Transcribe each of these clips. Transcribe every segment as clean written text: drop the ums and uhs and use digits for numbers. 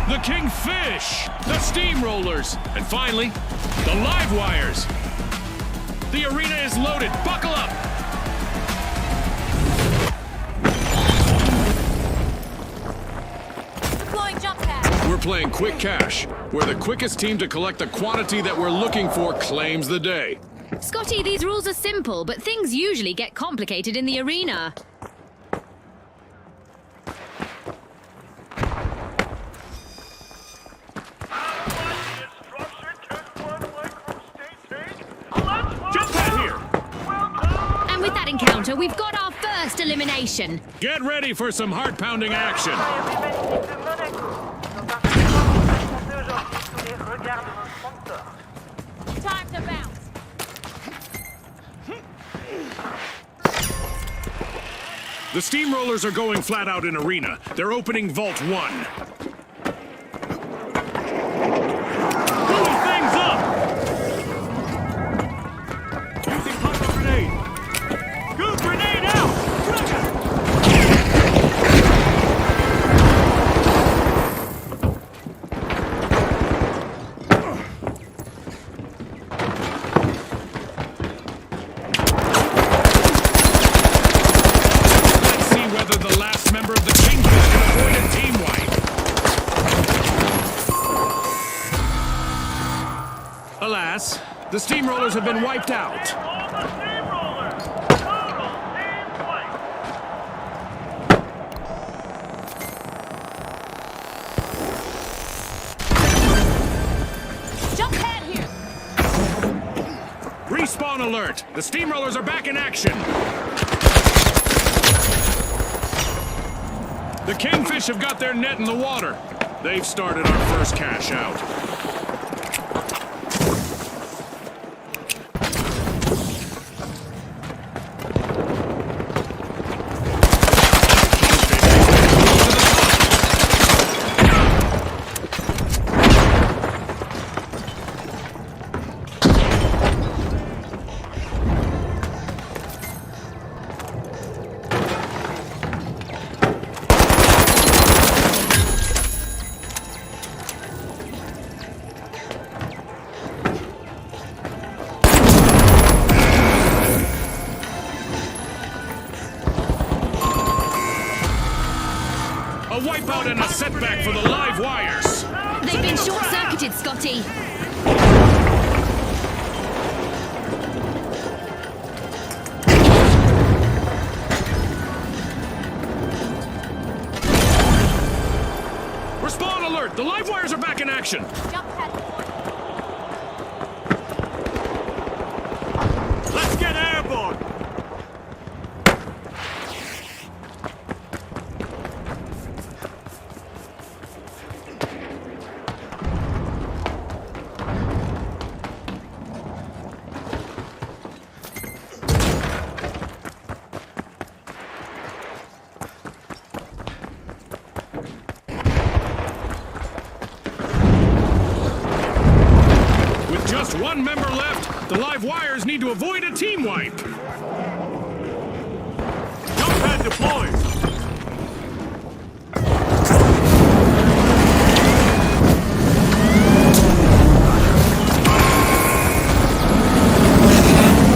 The Kingfish, the Steamrollers, and finally, the Live Wires. The arena is loaded. Buckle up! Deploying jump pad. We're playing Quick Cash, where the quickest team to collect the quantity that we're looking for claims the day. Scotty, these rules are simple, but things usually get complicated in the arena. We've got our first elimination. Get ready for some heart-pounding action. Time to bounce. The Steamrollers are going flat out in arena. They're opening Vault 1. Alas, the Steamrollers have been wiped out. Jump pad here. Respawn alert! The Steamrollers are back in action. The Kingfish have got their net in the water. They've started our first cash out. wipeout and a setback for the live wires. They've been short-circuited, Scotty. Respawn alert! The live wires are back in action. Jump pad deployed. Let's get airborne! With just one member left, the live wires need to avoid a team wipe. Jump pad deployed!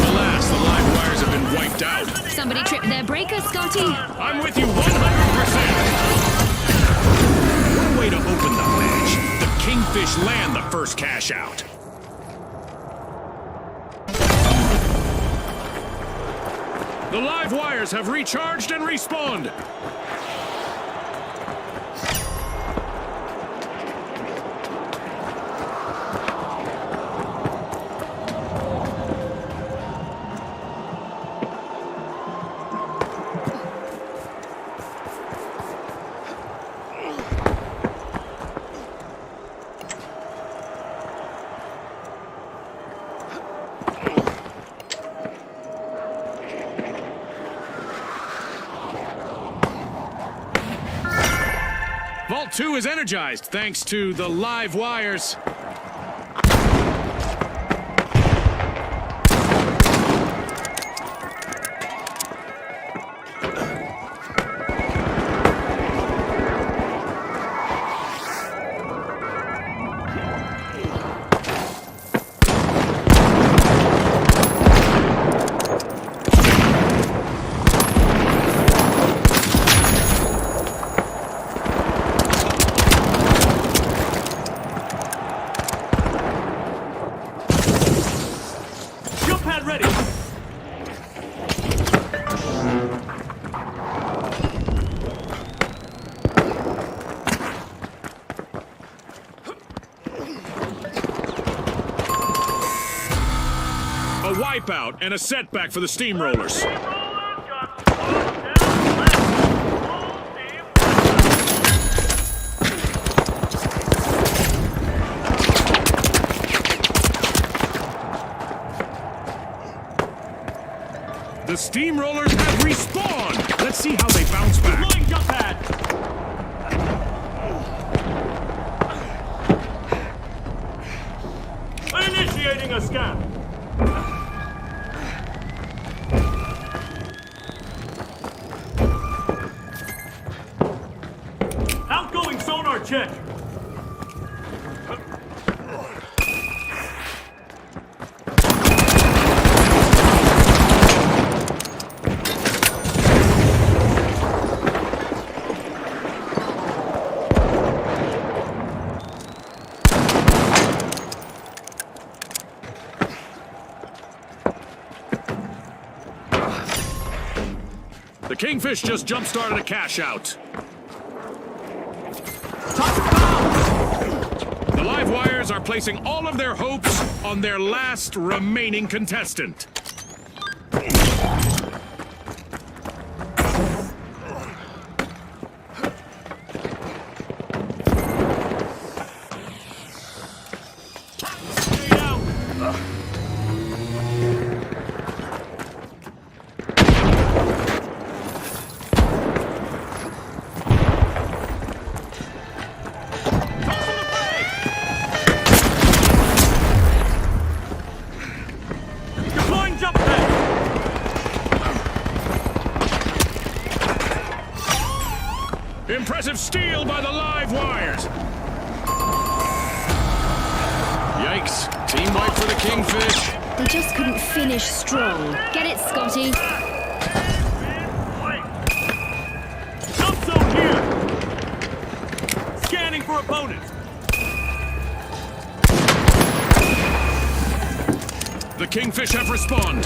Alas, the live wires have been wiped out. Somebody tripped their breaker, Scotty. I'm with you 100%. What a way to open the match. The Kingfish land the first cash out. The live wires have recharged and respawned. Vault 2 is energized thanks to the live wires. Jump pad ready! A wipeout and a setback for the steamrollers. The steamrollers have respawned. Let's see how they bounce back. Deploying jump pad! Initiating a scan! Outgoing sonar check! The Kingfish just jump-started a cash out. The live wires are placing all of their hopes on their last remaining contestant. Stay down! Deploying jump pad! Impressive steal by the live wires. Yikes. Team wipe for the Kingfish. They just couldn't finish strong. Get it, Scotty? Jump zone here! Scanning for opponents. The Kingfish have respawned.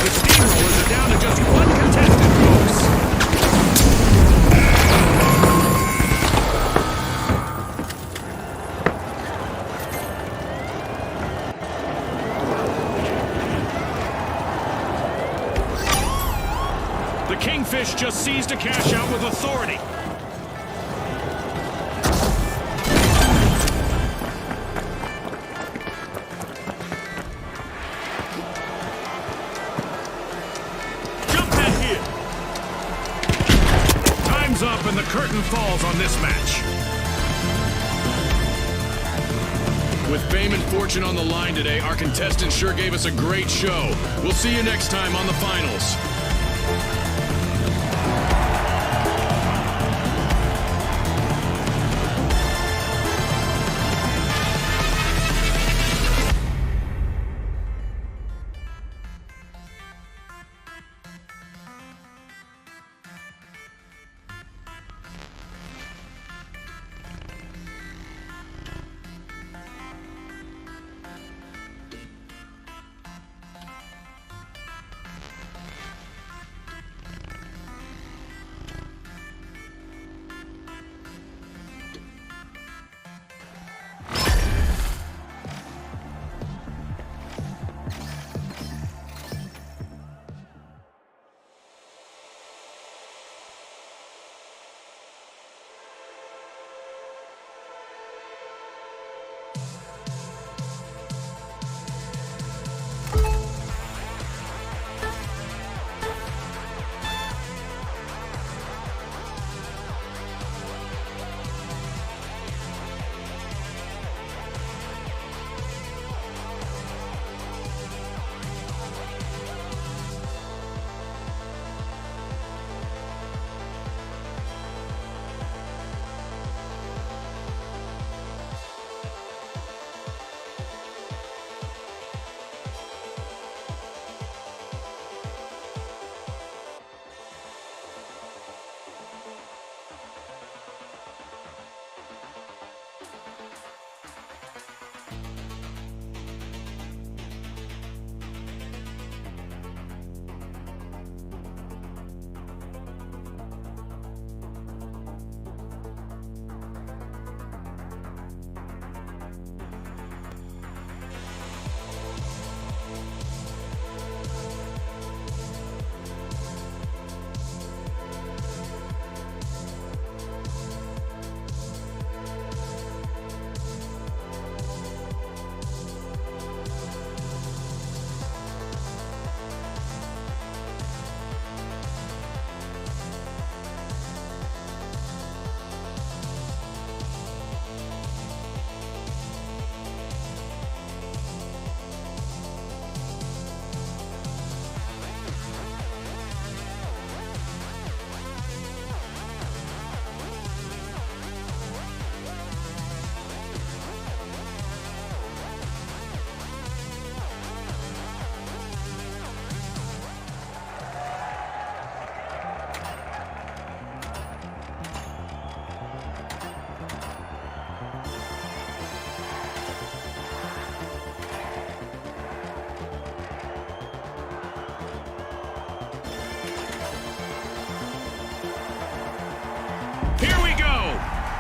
The Steamrollers are down to just one contestant, folks. The Kingfish just seized a cash out with authority. Jump pad here. Time's up and the curtain falls on this match. With fame and fortune on the line today, our contestants sure gave us a great show. We'll see you next time on the finals.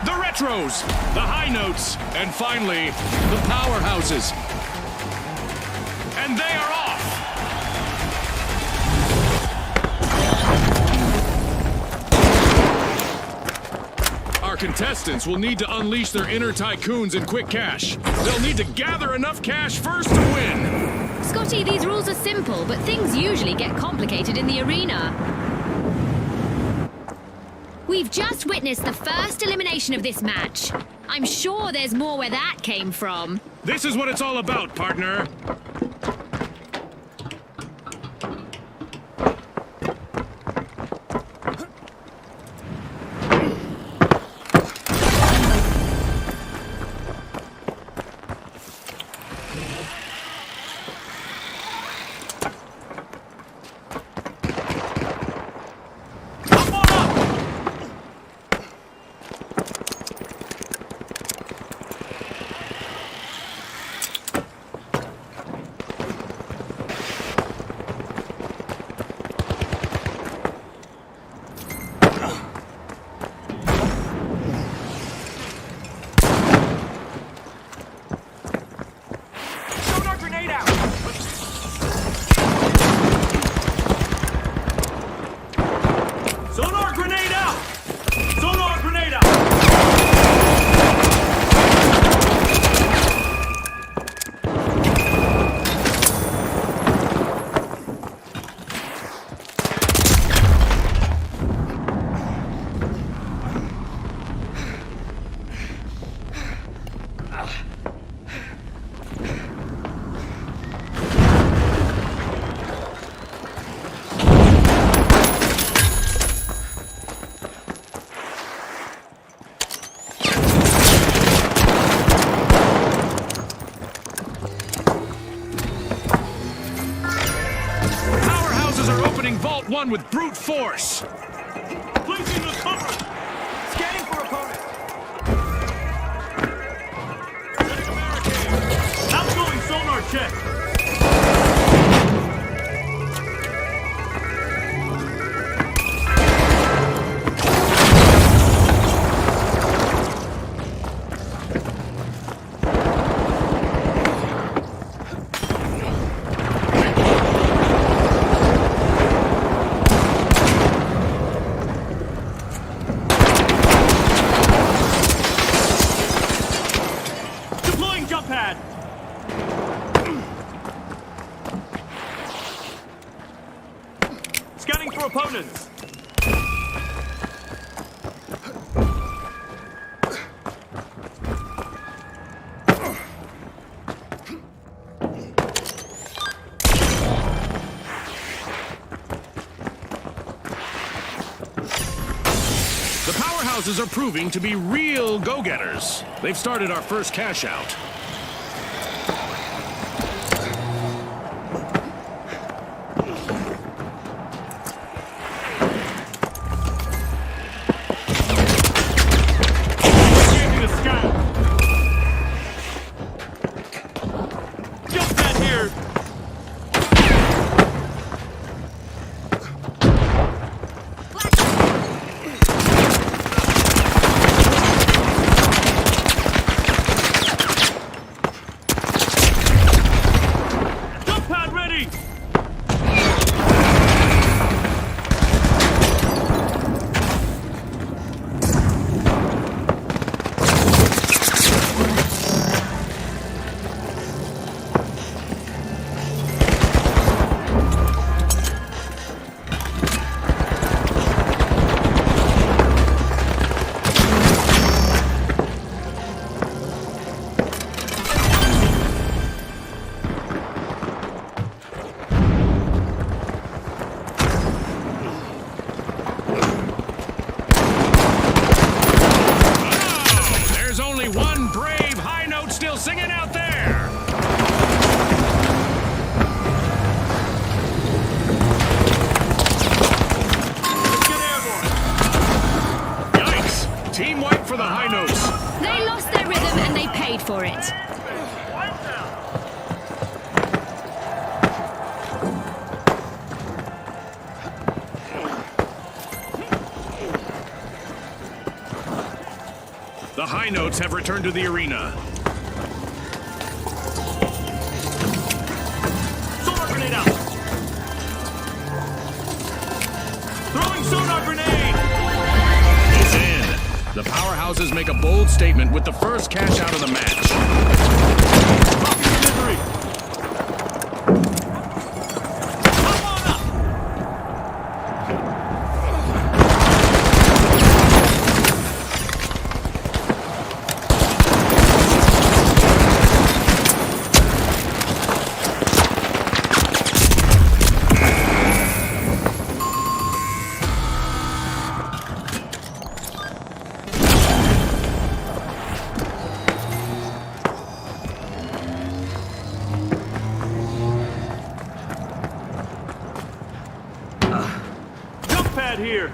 The retros, the high notes, and finally, the powerhouses. And they are off! Our contestants will need to unleash their inner tycoons in quick cash. They'll need to gather enough cash first to win. Scotty, these rules are simple, but things usually get complicated in the arena. We've just witnessed the first elimination of this match. I'm sure there's more where that came from. This is what it's all about, partner. Sonar grenade out! Sonar grenade out! Powerhouses are opening Vault 1 with brute force. Placing the cover! Scanning for opponent! Setting a barricade! Outgoing sonar check! Deploying jump pad! Scanning for opponents! The powerhouses are proving to be real go-getters. They've started our first cash out. Scanning the sky! Jump pad here! Jump pad ready! There's only one brave high note still singing out there. Let's get airborne! Yikes! Team wipe for the high notes. They lost their rhythm and they paid for it. Wipe down! The high notes have returned to the arena. Sonar grenade out! Throwing sonar grenade! It's in. The powerhouses make a bold statement with the first cash out of the match. Copy delivery! Come on up! Jump pad here!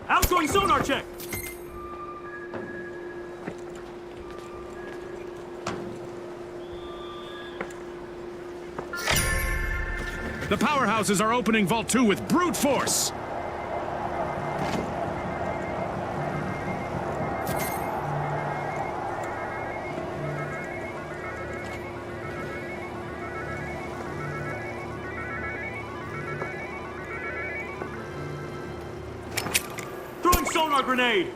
Outgoing sonar check! The powerhouses are opening Vault 2 with brute force. Sonar grenade!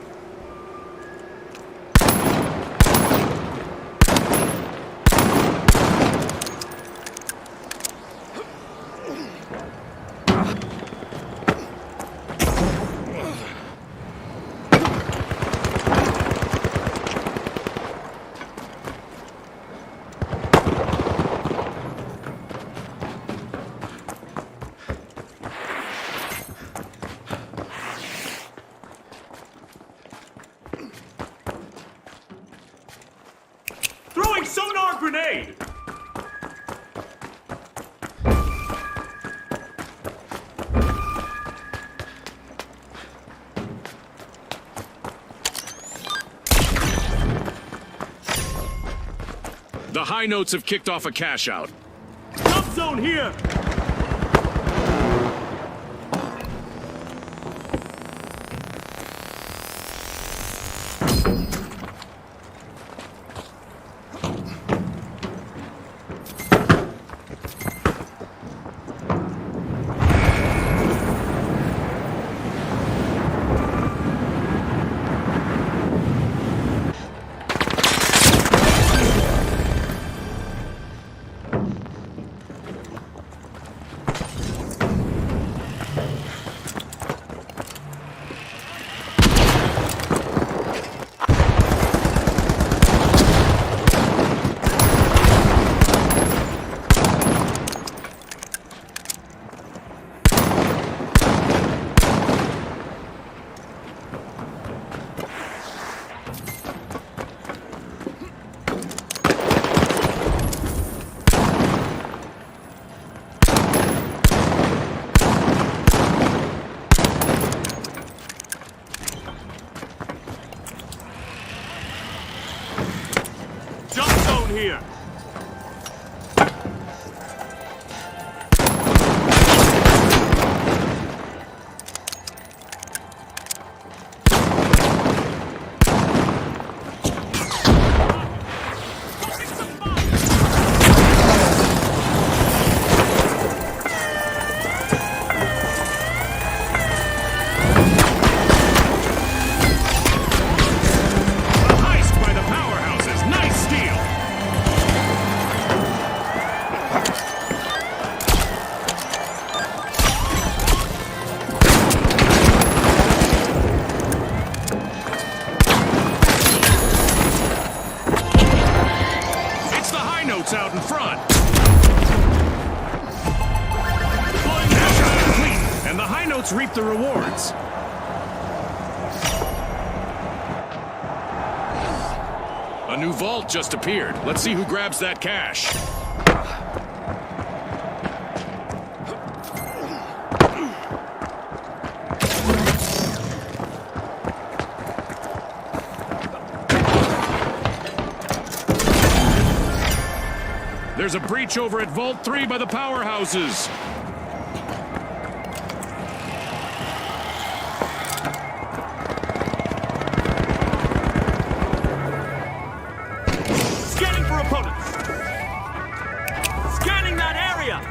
Throwing sonar grenade! The high notes have kicked off a cash out. Jump zone here! Jump zone here! A heist by the powerhouses. Nice steal. It's the high notes out in front. Mission complete, and the high notes reap the rewards. A new vault just appeared. Let's see who grabs that cash. There's a breach over at Vault 3 by the powerhouses. Scanning for opponents! Scanning that area!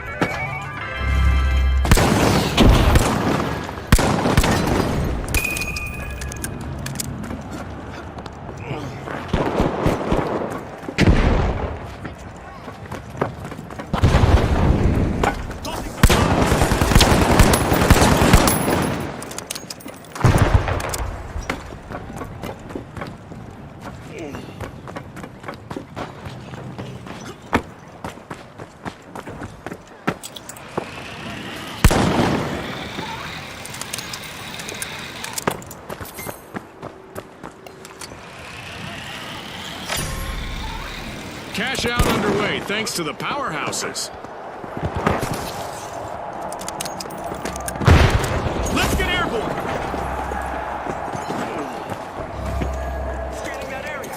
Cash out underway thanks to the powerhouses. Let's get airborne! Scanning that area!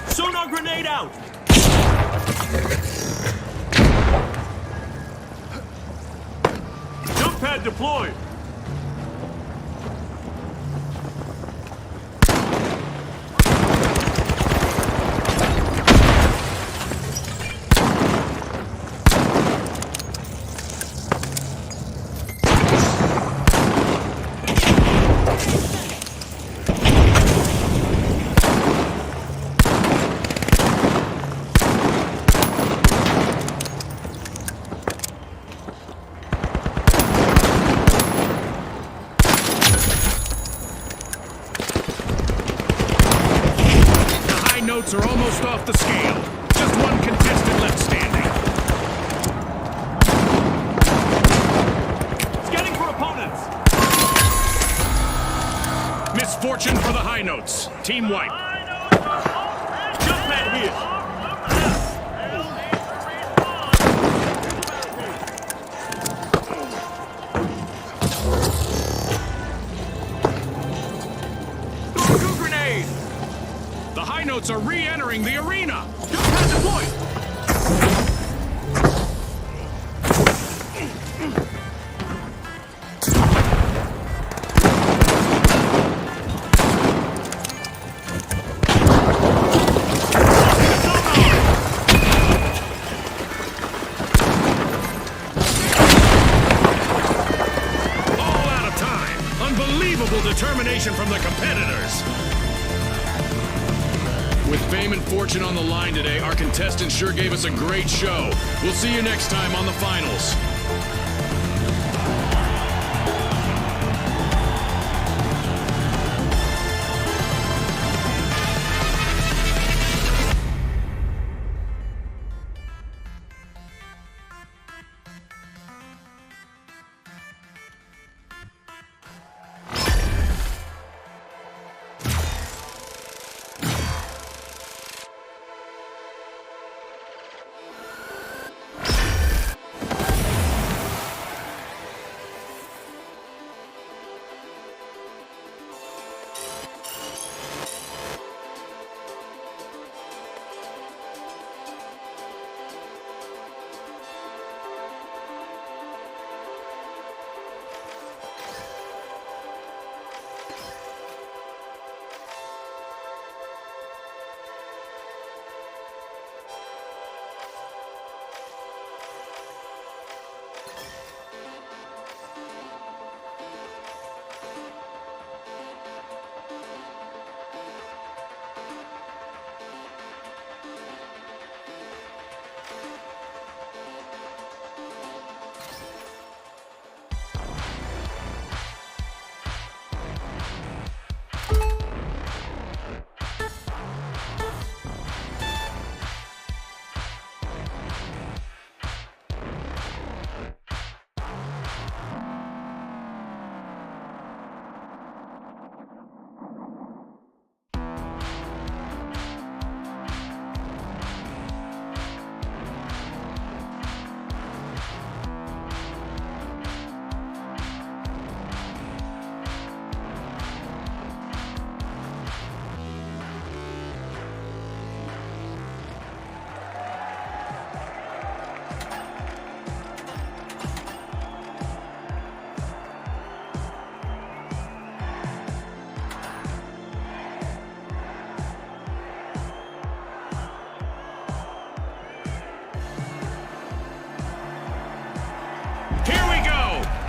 Sonar grenade out! Jump pad deployed! just off the scale. Just one contestant left standing. Scanning for opponents. Misfortune for the high notes. Team wipe. Jump pad here. Throw grenade. The high notes are re-entering the arena. Jump pad deployed. All out of time. Unbelievable determination from the competitors. With fame and fortune on the line today, our contestants sure gave us a great show. We'll see you next time on the finals.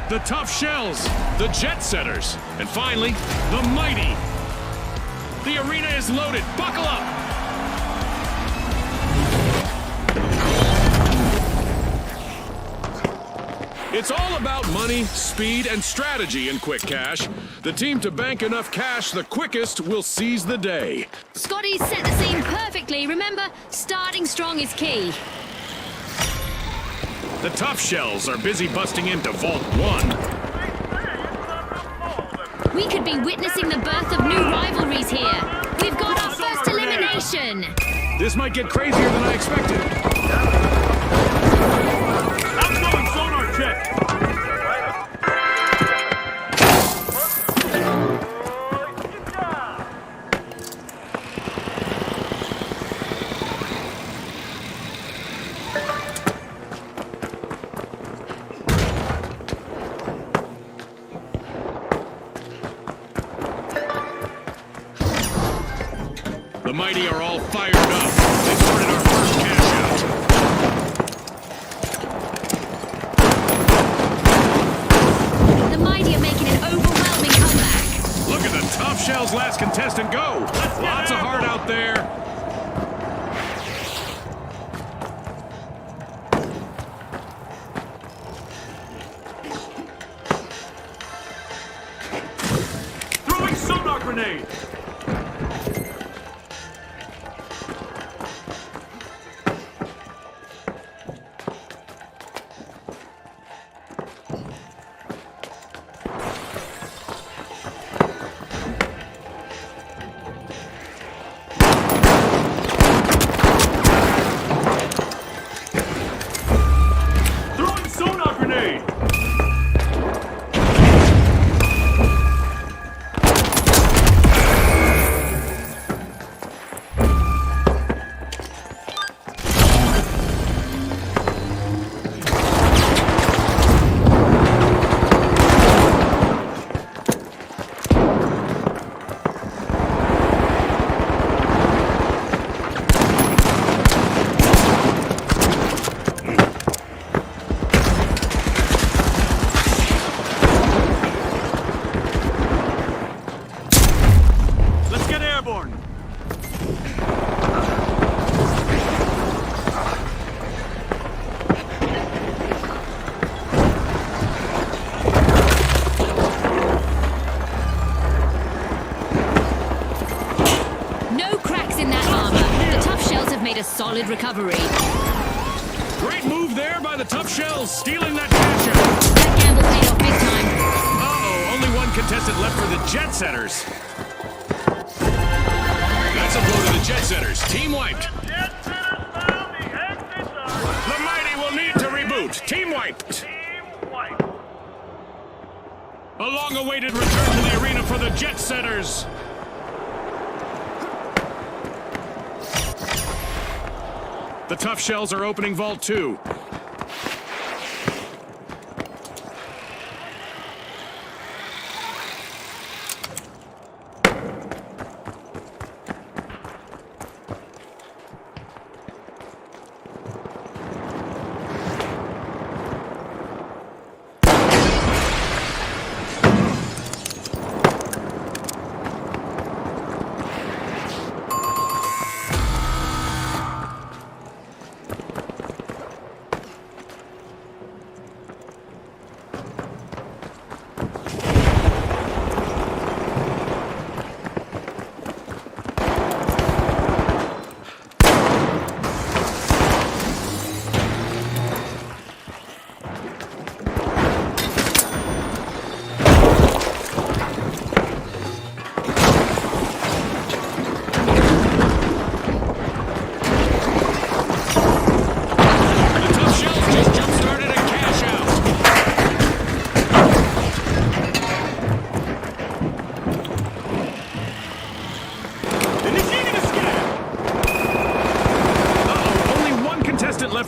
The tough shells, the jet setters, and finally, the mighty. The arena is loaded. Buckle up. It's all about money, speed, and strategy in Quick Cash. The team to bank enough cash the quickest will seize the day. Scotty's set the scene perfectly. Remember, starting strong is key. The tough shells are busy busting into Vault 1. We could be witnessing the birth of new rivalries here. We've got our first elimination. This might get crazier than I expected. Outgoing sonar check. The mighty are all fired up. They started our first cash out. The mighty are making an overwhelming comeback. Look at the tough shells last contestant go. Lots of heart out there. Throwing sonar grenade. solid recovery. Great move there by the Tough Shells, stealing that cash out. That gamble paid off big time. Uh-oh, only one contestant left for the Jet Setters. That's a blow to the Jet Setters. Team wiped. The Mighty will need to reboot. Team wiped. A long-awaited return to the arena for the Jet Setters. The Tough Shells are opening Vault 2.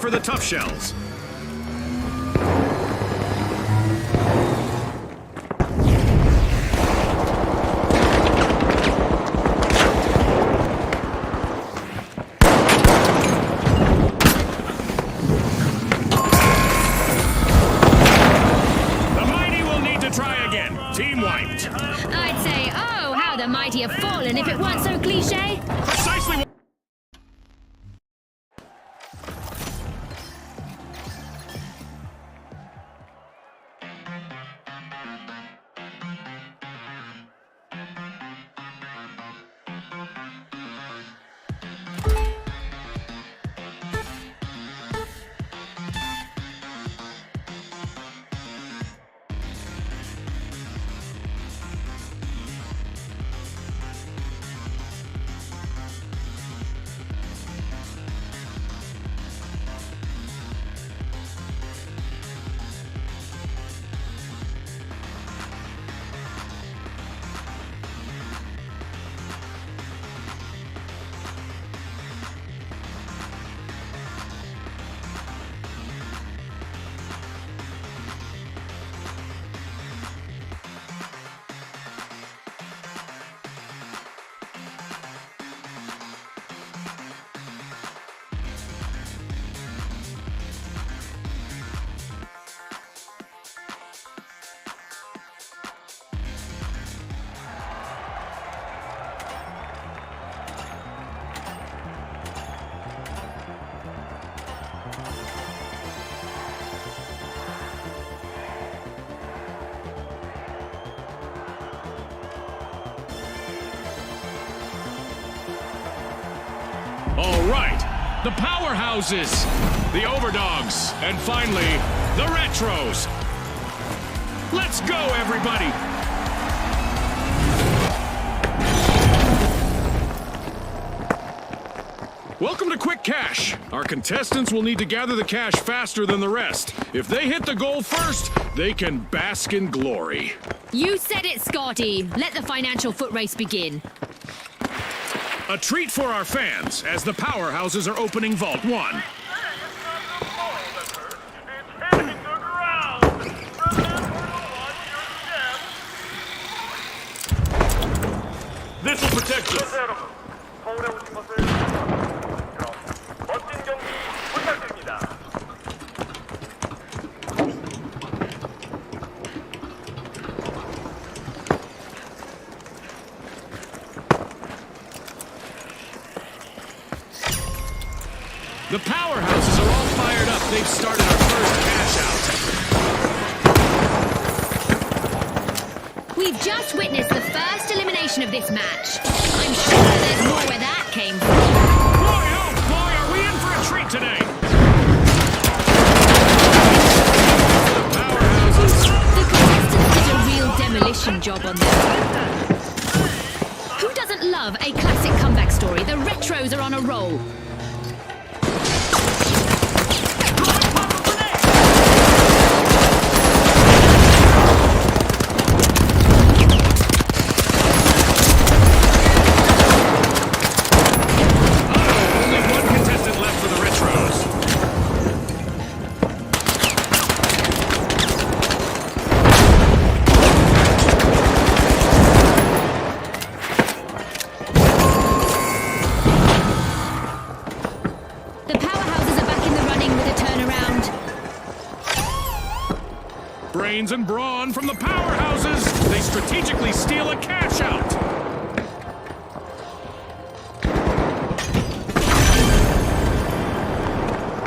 For the Tough Shells. The Mighty will need to try again. Team wiped. I'd say, oh, how the mighty have fallen if it weren't so cliche. Precisely what... All right, the powerhouses, the overdogs, and finally, the retros. Let's go, everybody! Welcome to Quick Cash. Our contestants will need to gather the cash faster than the rest. If they hit the goal first, they can bask in glory. You said it, Scotty. Let the financial foot race begin. A treat for our fans, as the powerhouses are opening Vault 1. This will protect us. The powerhouses are all fired up. They've started our first cash out. We've just witnessed the first elimination of this match. I'm sure there's more where that came from. Boy, oh boy, are we in for today. The contestants did a real demolition job on this. Who doesn't love a classic comeback story? The retros are on a roll. Brains and brawn from the powerhouses. They strategically steal a cash out.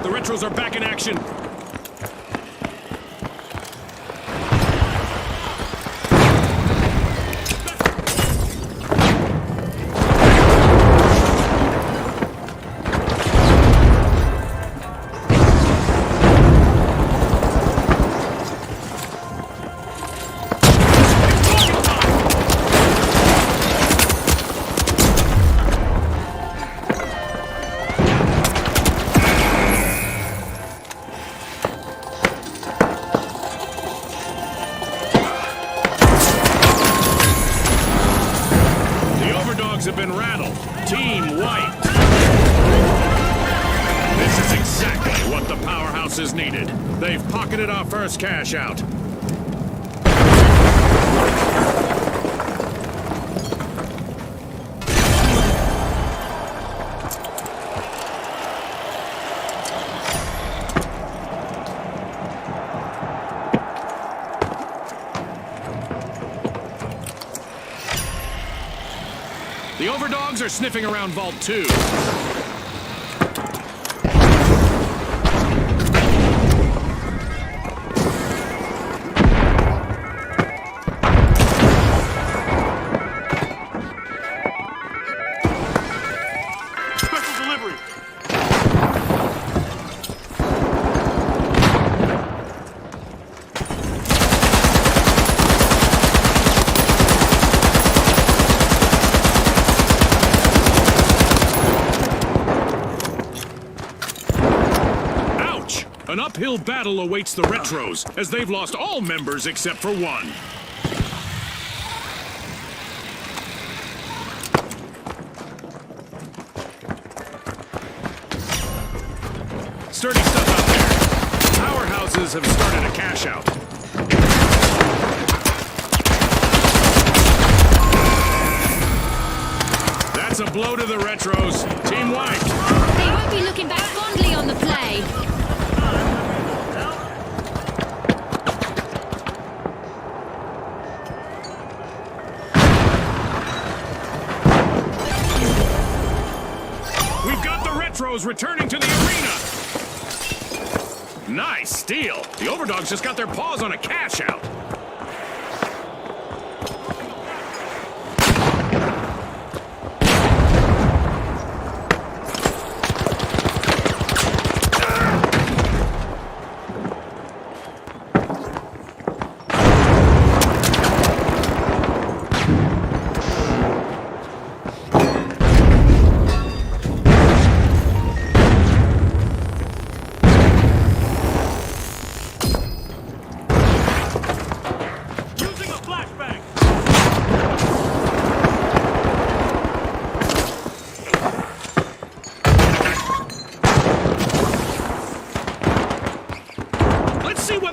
The retros are back in action. Have been rattled. Team wiped. This is exactly what the powerhouses needed. They've pocketed our first cash out. The overdogs are sniffing around Vault 2. Special delivery. An uphill battle awaits the retros, as they've lost all members except for one. Sturdy stuff out there. Powerhouses have started a cash out. That's a blow to the retros. Team wiped. They won't be looking back fondly on the play. Returning to the arena. Nice steal. The overdogs just got their paws on a cash out.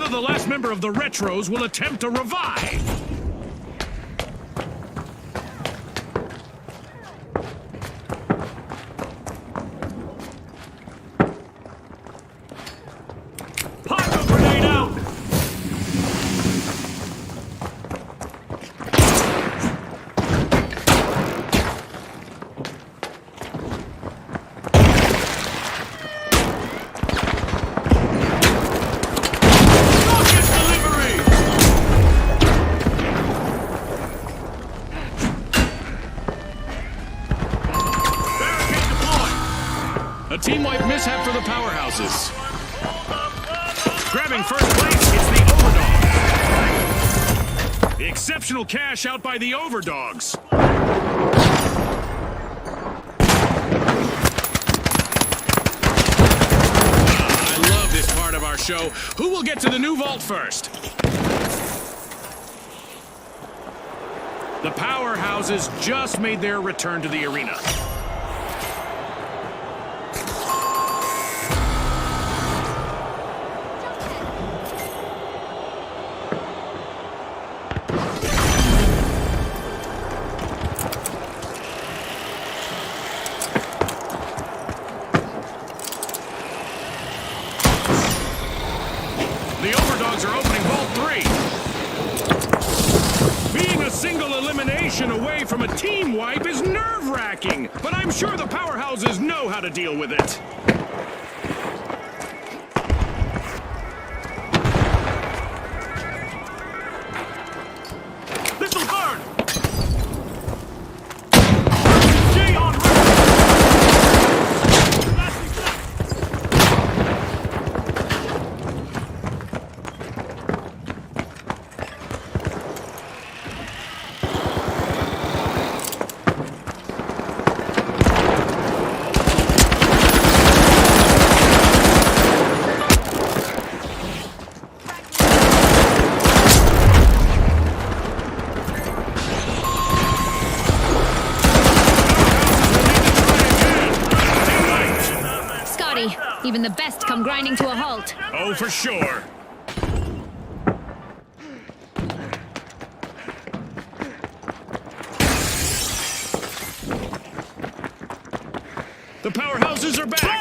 The last member of the retros will attempt to revive. Pop a grenade out. this have for the powerhouses? Grabbing first place, it's the Overdogs. Exceptional cash out by the Overdogs. I love this part of our show. Who will get to the new vault first? The powerhouses just made their return to the arena. The Overdogs are opening Vault 3. Being a single elimination away from a team wipe is nerve-wracking, but I'm sure the powerhouses know how to deal with it. This'll burn! Jay on Even the best come grinding to a halt. Oh, for sure. The powerhouses are back.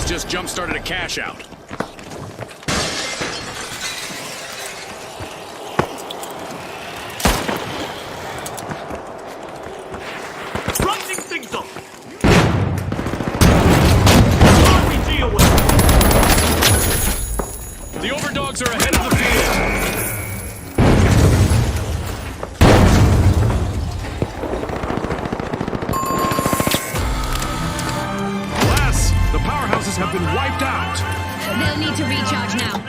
Just jump-started a cash out. Running things up! RPG away! The Overdogs are ahead of the field. Have been wiped out. They'll need to recharge now.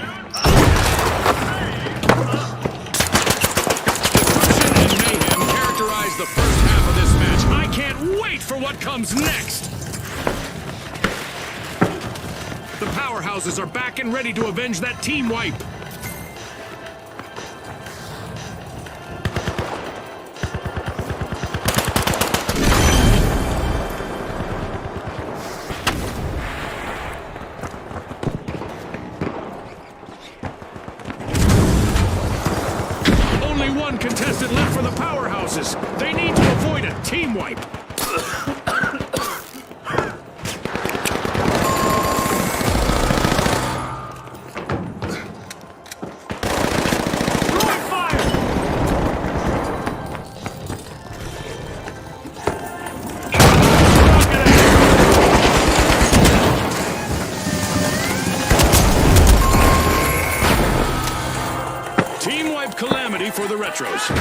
Destruction and mayhem characterize the first half of this match. I can't wait for what comes next. The powerhouses are back and ready to avenge that team wipe. One contestant left for the powerhouses. They need to avoid a team wipe. Team wipe calamity for the Retros.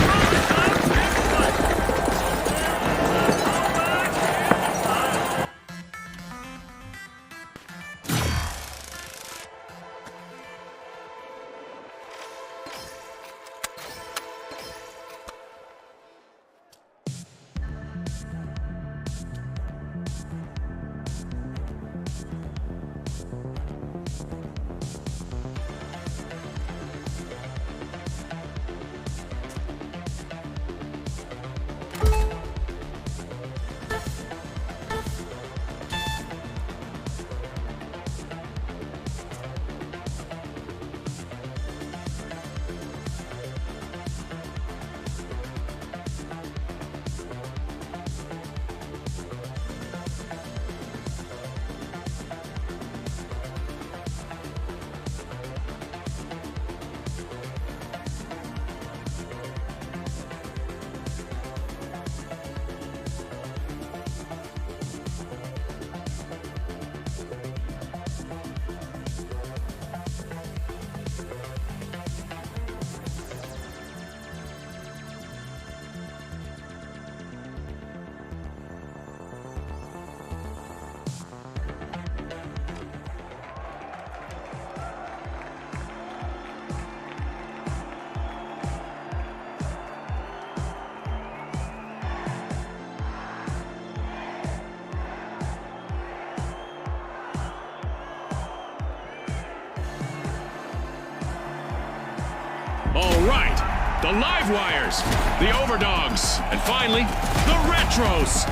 The live wires, the overdogs, and finally, the retros.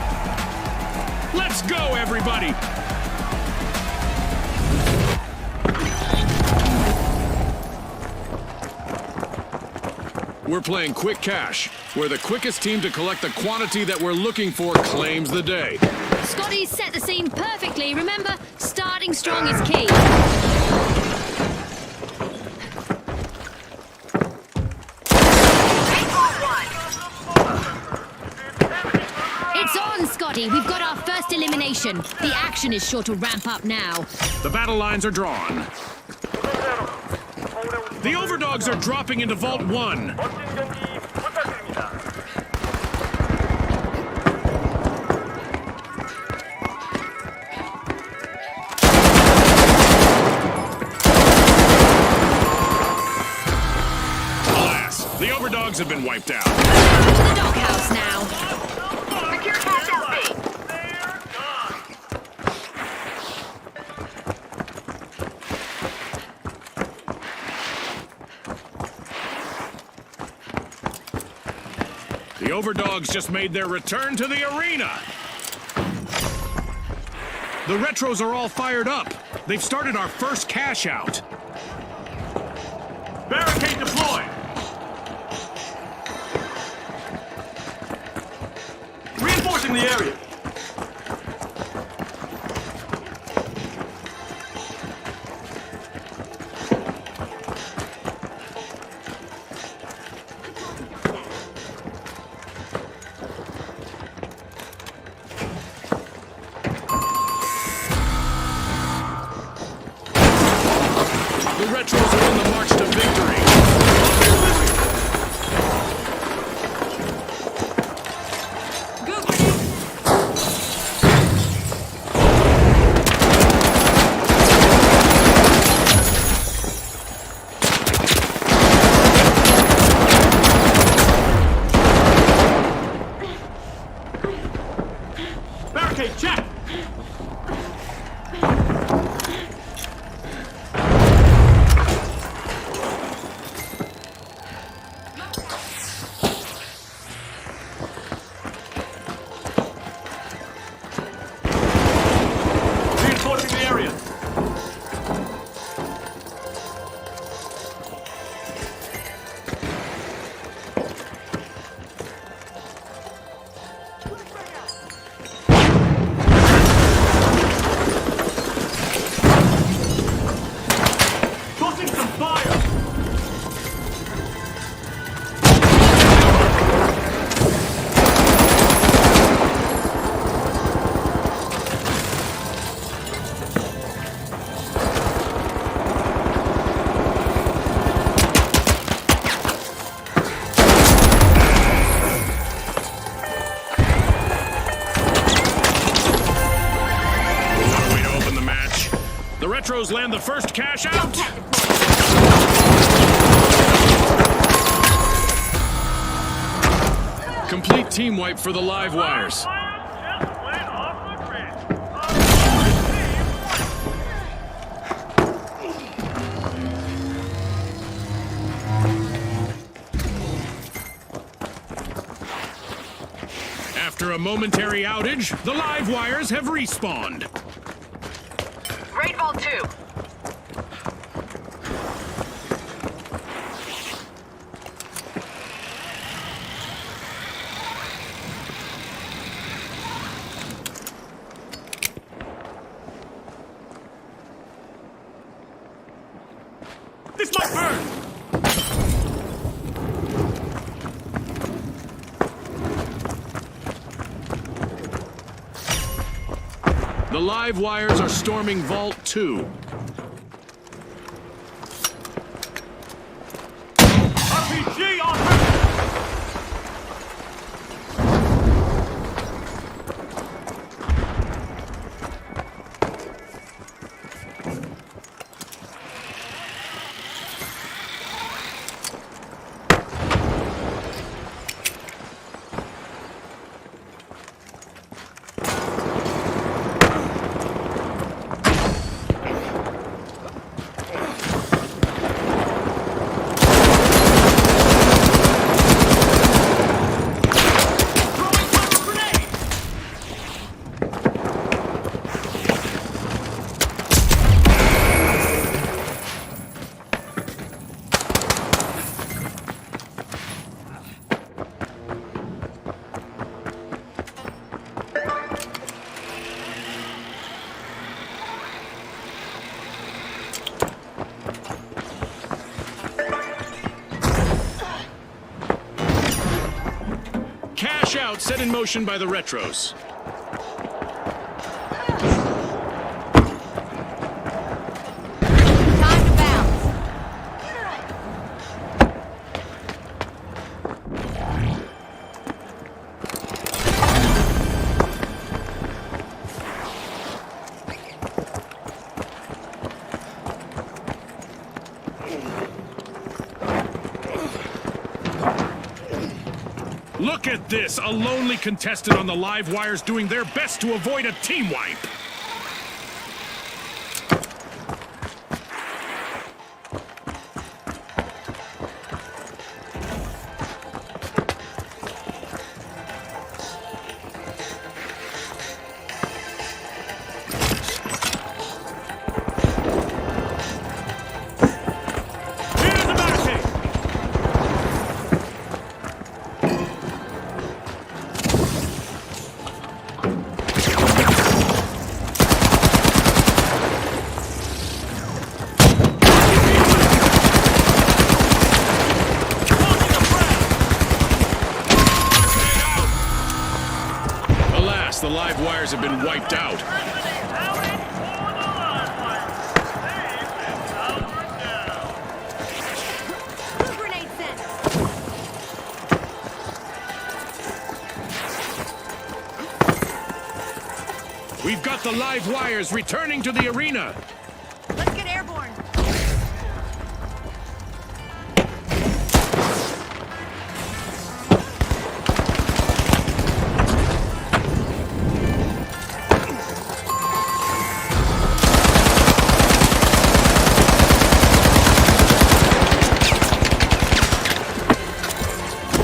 Let's go, everybody! We're playing quick cash, where the quickest team to collect the quantity that we're looking for claims the day. Scotty's set the scene perfectly. Remember, starting strong is key. It's on, Scotty. We've got our first elimination. The action is sure to ramp up now. The battle lines are drawn. The overdogs are dropping into Vault 1. Alas, the overdogs have been wiped out. Back to the doghouse now. Secure cash out B. The overdogs just made their return to the arena. The retros are all fired up. They've started our first cash out. Barricade deployed. Reinforcing the area. The retros are on the march to victory. Barricade check. Reinforcing the area. Tossing some fire. What a way to open the match. The retros land the first cash out. Complete team wipe for the live wires. After a momentary outage, the live wires have respawned. Raid Vault 2. This might burn. The live wires are storming Vault 2. RPG on her. shout set in motion by the Retros. Time to bounce. Look at this, a lonely contestant on the live wires doing their best to avoid a team wipe. Here's the backing. Alas, the live wires have been wiped out. Grenade sent. We've got the live wires returning to the arena. Let's get airborne.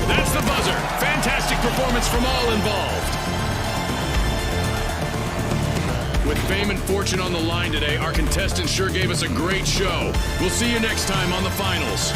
That's the buzzer. Fantastic performance from all involved. With fame and fortune on the line today, our contestants sure gave us a great show. We'll see you next time on the finals.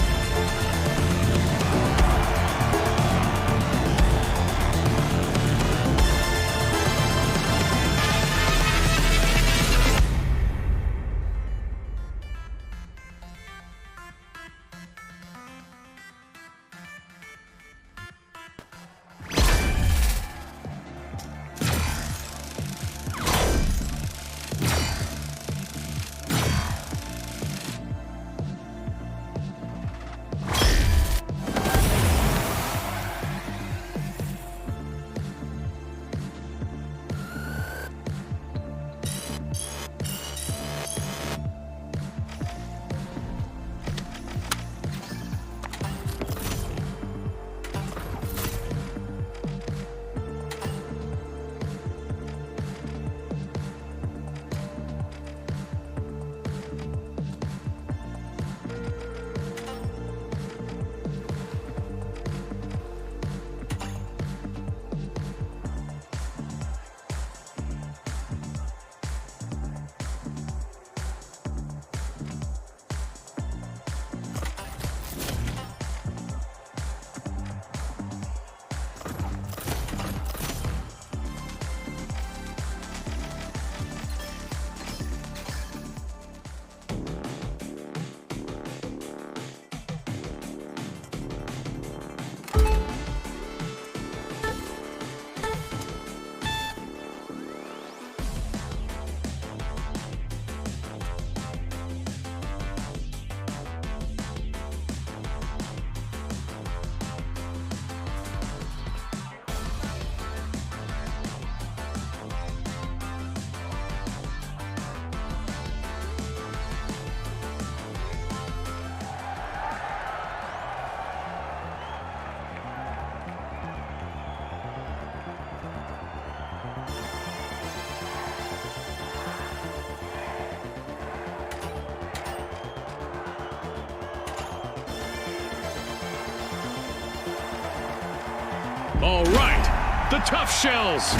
All right, the Tough Shells,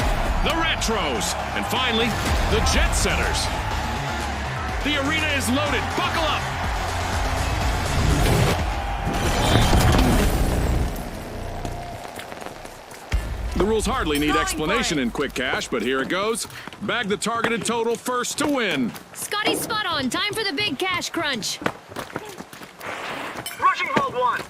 the Retros, and finally, the Jet Setters. The arena is loaded. Buckle up. The rules hardly need explanation in Quick Cash, but here it goes. Bag the targeted total first to win. Scotty's spot on. Time for the big cash crunch. Rushing Vault 1.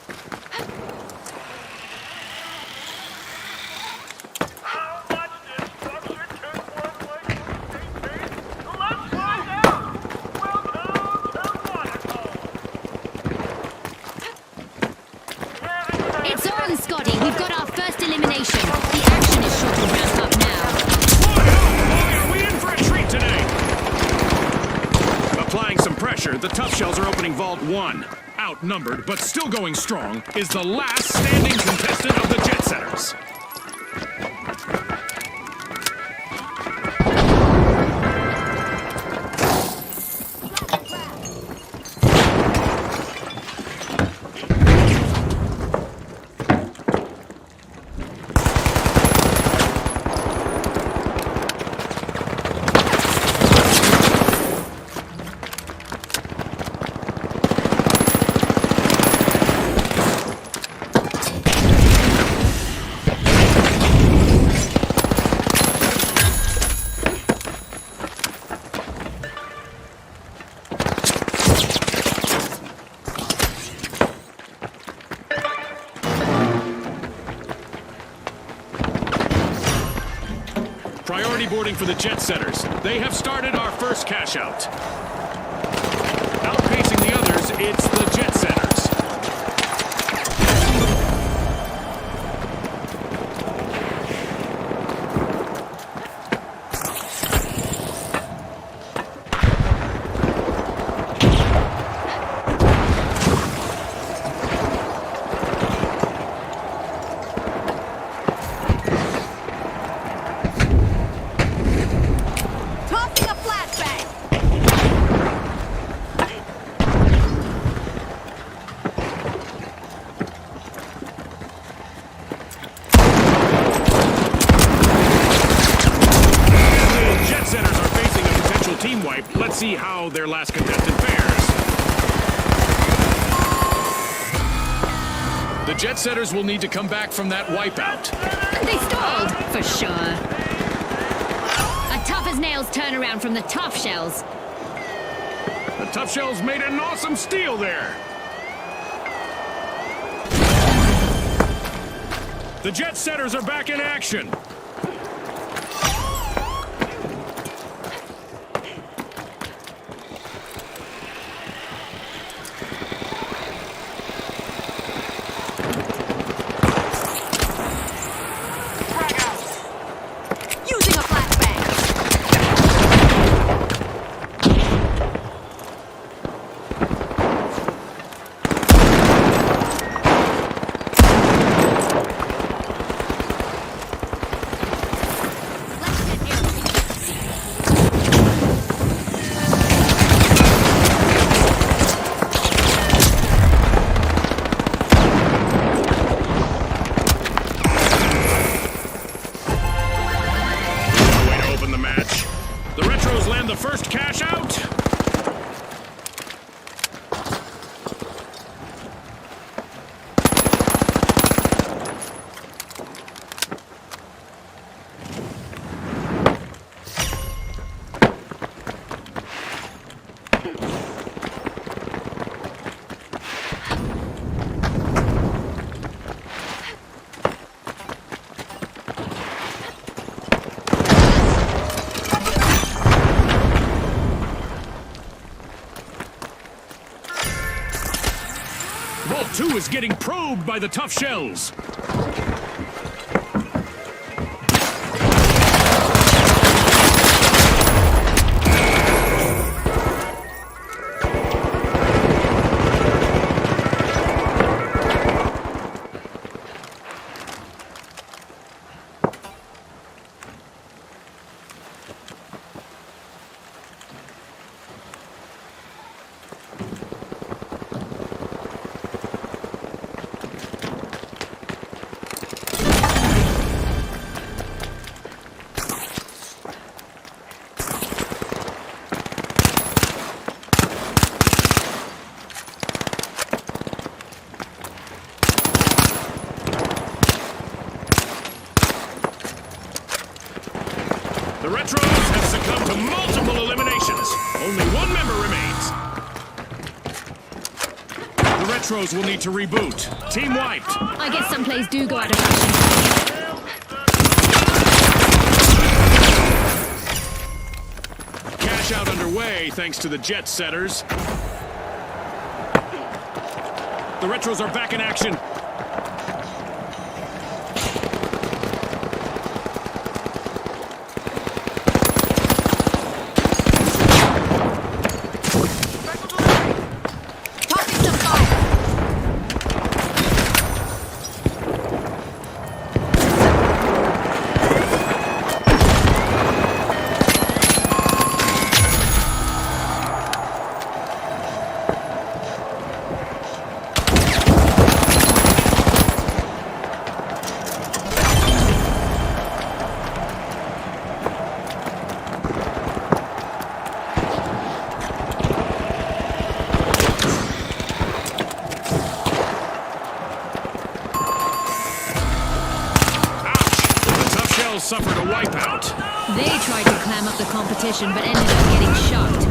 opening Vault 1. Outnumbered, but still going strong, is the last standing contestant of the Jet Setters. Priority boarding for the Jet Setters. They have started our first cash out. Outpacing the others, it's the Jet Setters. Tossing a flashbang. The Jet Setters are facing a potential team wipe. Let's see how their last contestant fares. The Jet Setters will need to come back from that wipeout. They stalled, for sure. A tough-as-nails turnaround from the tough shells. The Tough Shells made an awesome steal there. The Jet Setters are back in action. Using a flashbang. Let's get airborne. Way to open the match. The Retros land the first cash out. Vault 2 is getting probed by the Tough Shells. The Retros have succumbed to multiple eliminations. Only one member remains. The Retros will need to reboot. Team wiped. I guess some plays do go out of fashion. Cash out underway thanks to the Jet Setters. The Retros are back in action. suffered a wipeout. They tried to clam up the competition but ended up getting shocked.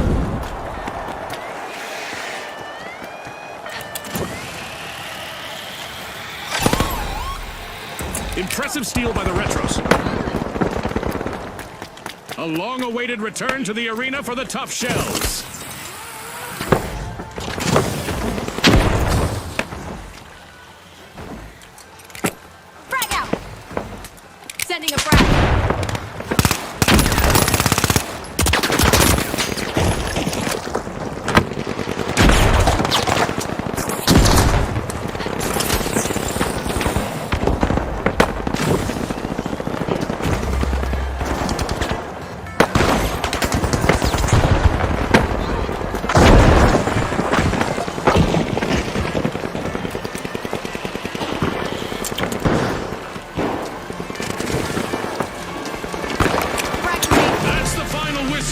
Impressive steal by the Retros. A long-awaited return to the arena for the Tough Shells. Frag out! Sending a frag.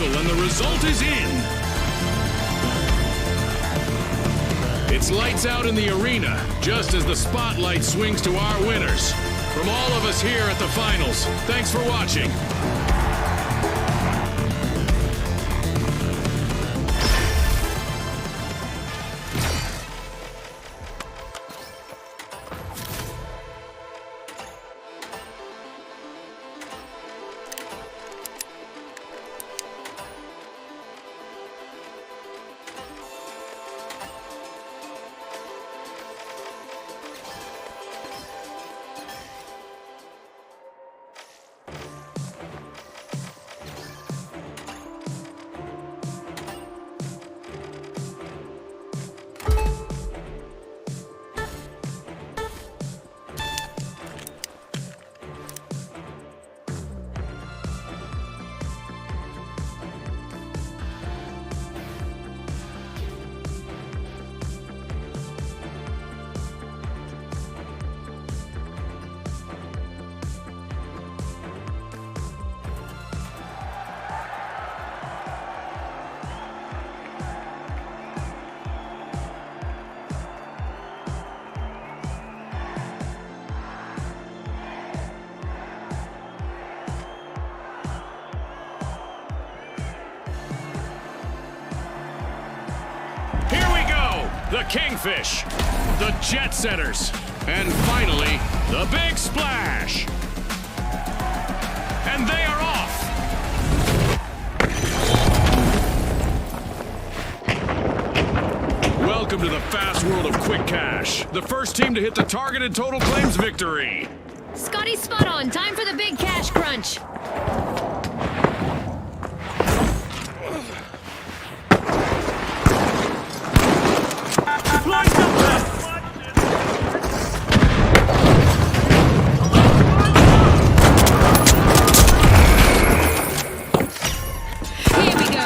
And the result is in. It's lights out in the arena, just as the spotlight swings to our winners. From all of us here at the finals, thanks for watching. The Kingfish, the Jet Setters, and finally, the Big Splash. And they are off. Welcome to the fast world of quick cash. The first team to hit the targeted total claims victory. Scotty, spot on. Time for the big cash crunch.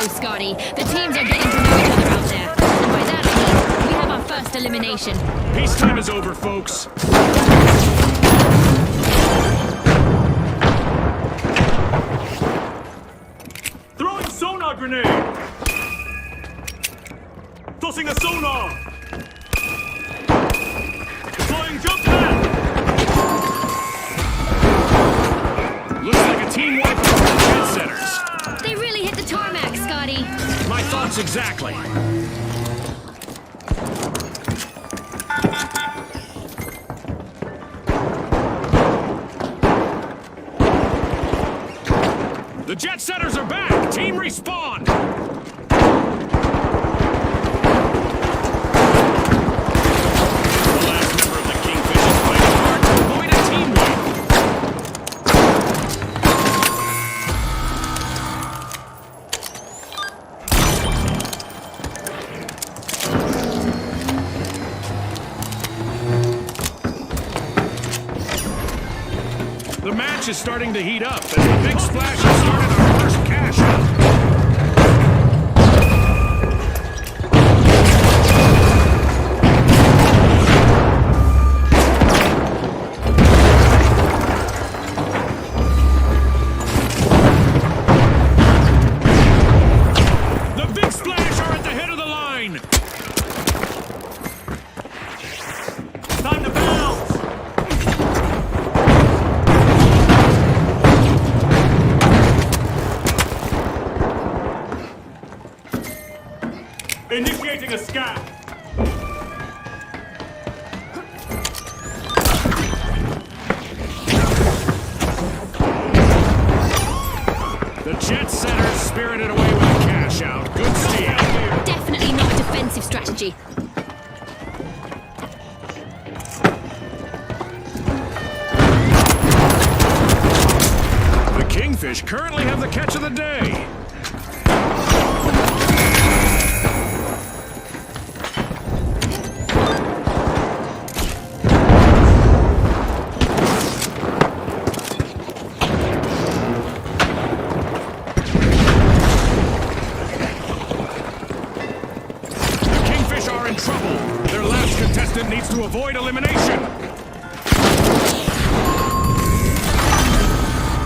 Scotty. The teams are getting to know each other out there. And by that I mean, we have our first elimination. Peacetime is over, folks. Throwing sonar grenade! Tossing a sonar! Deploying jump pad! Looks like a team wipe for the Jet Setters. They really hit the tarmac, Scotty. My thoughts exactly. The Jet Setters are back! Team respawned! The last member of the Kingfish is fighting hard to avoid a team wipe. The match is starting to heat up as the Big Splash has started our first cash out. The Big Splash are at the head of the line. Time to bounce! a scan. The jet setters spirited away with a cash out. Good steal. Definitely not a defensive strategy. The Kingfish currently have the catch of the day. Needs to avoid elimination.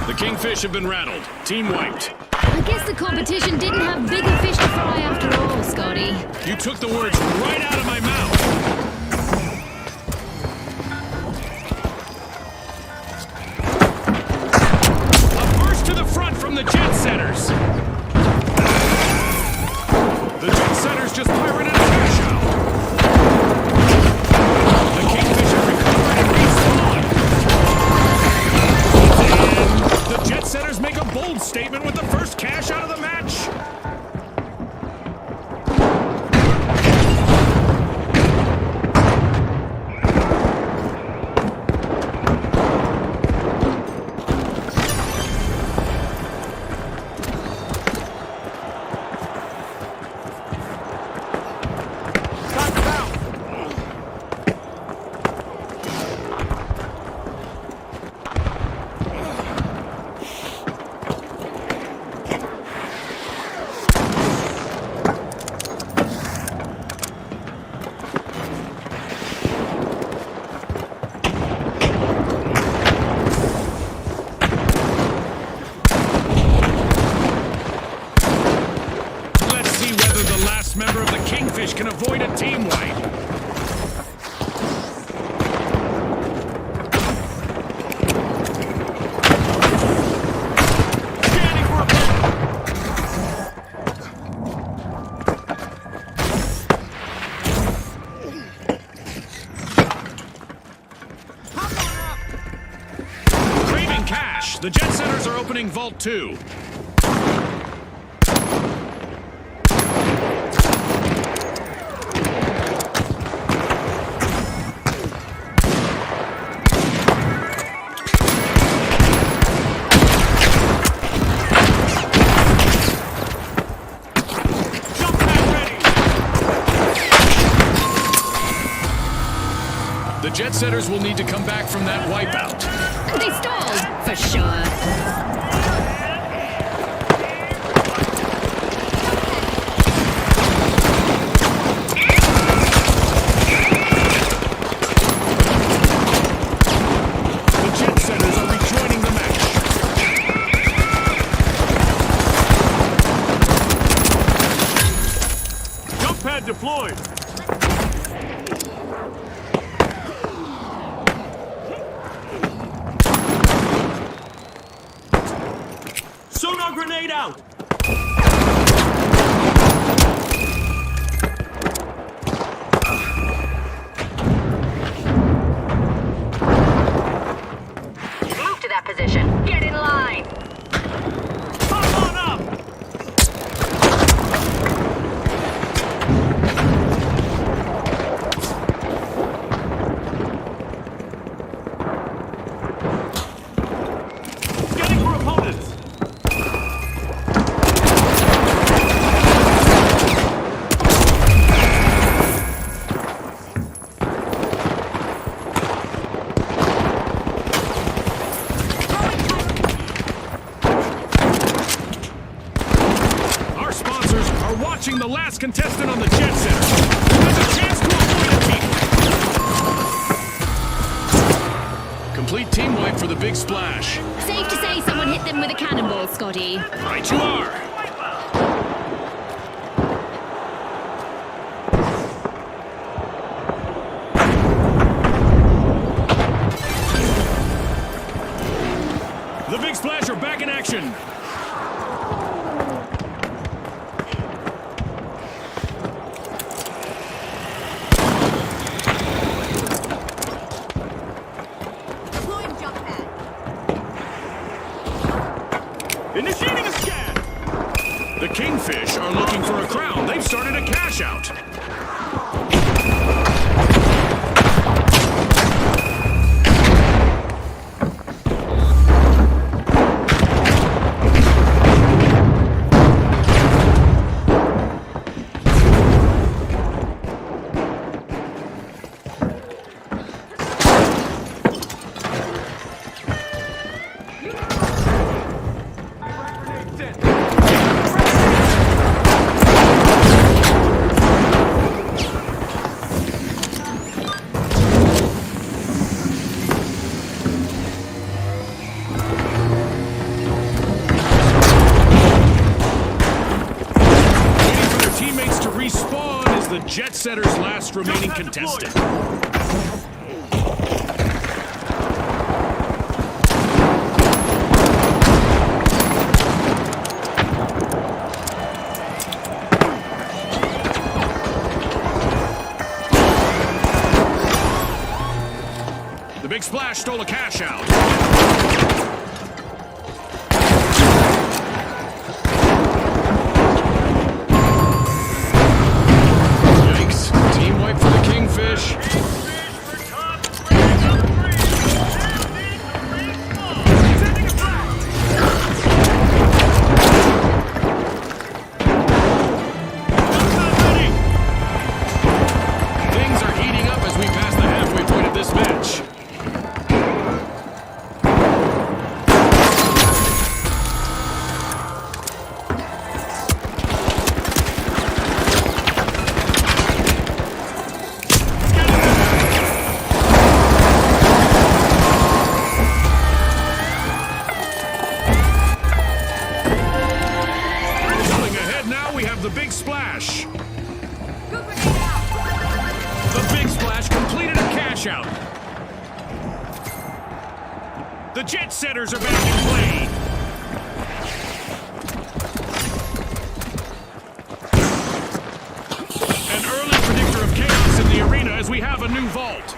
The Kingfish have been rattled. Team wiped. I guess the competition didn't have bigger fish to fry after all, Scotty. You took the words right out of my mouth. A burst to the front from the jet setters. The jet setters just pirated a cash out. Setters make a bold statement with the first cash out of the match. Member of the Kingfish can avoid a team wipe. Scanning for a craving cash. The jet setters are opening Vault 2. The jet setters will need to come back from that wipeout. They stalled, for sure. The jet setters are rejoining the match. Jump pad deployed. Sonar grenade out! Move to that position. Get in line. Pop on up! Scanning for opponents! Watching the last contestant on the jet center. Has a chance to avoid a team. Complete team wipe for the big splash. Safe to say someone hit them with a cannonball, Scotty. Right you are. The big splash are back in action. Initiating a scan! The Kingfish are looking for a crown. They've started a cash out. The Jet Setter's last remaining contestant. The Big Splash stole a cash out. The Big Splash. The Big Splash completed a cash out. The Jet Setters are back in play. An early predictor of chaos in the arena as we have a new vault.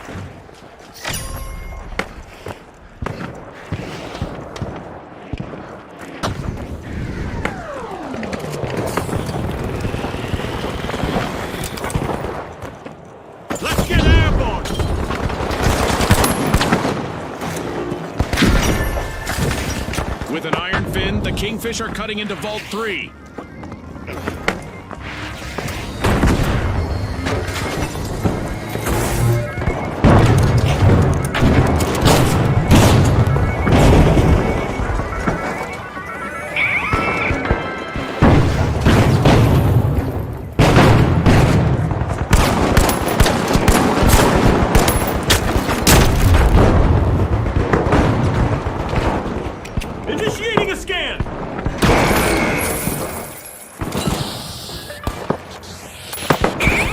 With an iron fin, the Kingfish are cutting into Vault 3. Initiating a scan!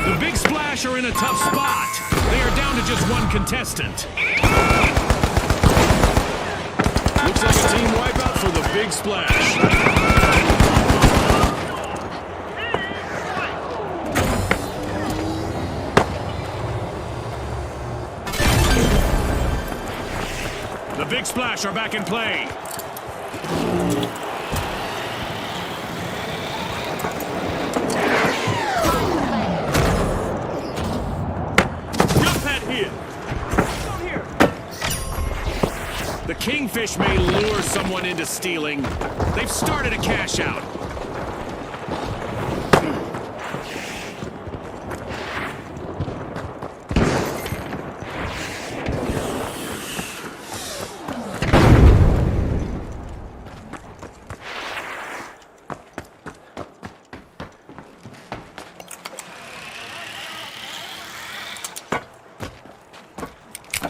The Big Splash are in a tough spot. They are down to just one contestant. Looks like a team wipeout for the Big Splash. The Big Splash are back in play. The Kingfish may lure someone into stealing. They've started a cash out.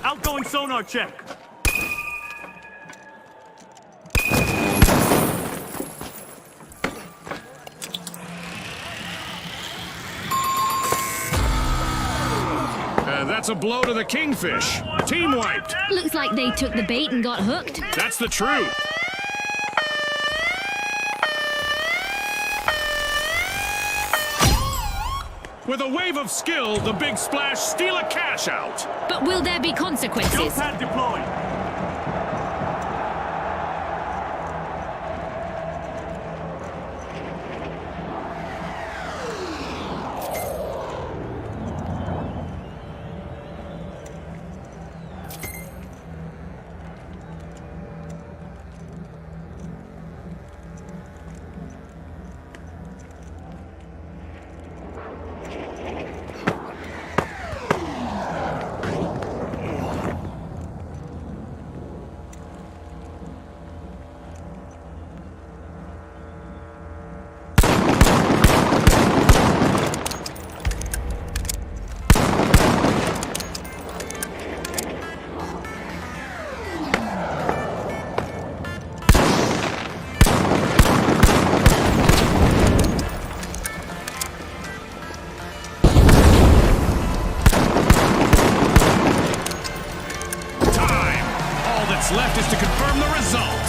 Outgoing sonar check. That's a blow to the Kingfish. Team wiped. Looks like they took the bait and got hooked. That's the truth. With a wave of skill, the Big Splash steal a cash out. But will there be consequences? Jump pad deployed. to confirm the result.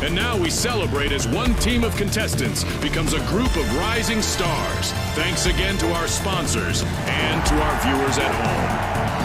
And now we celebrate as one team of contestants becomes a group of rising stars. Thanks again to our sponsors and to our viewers at home.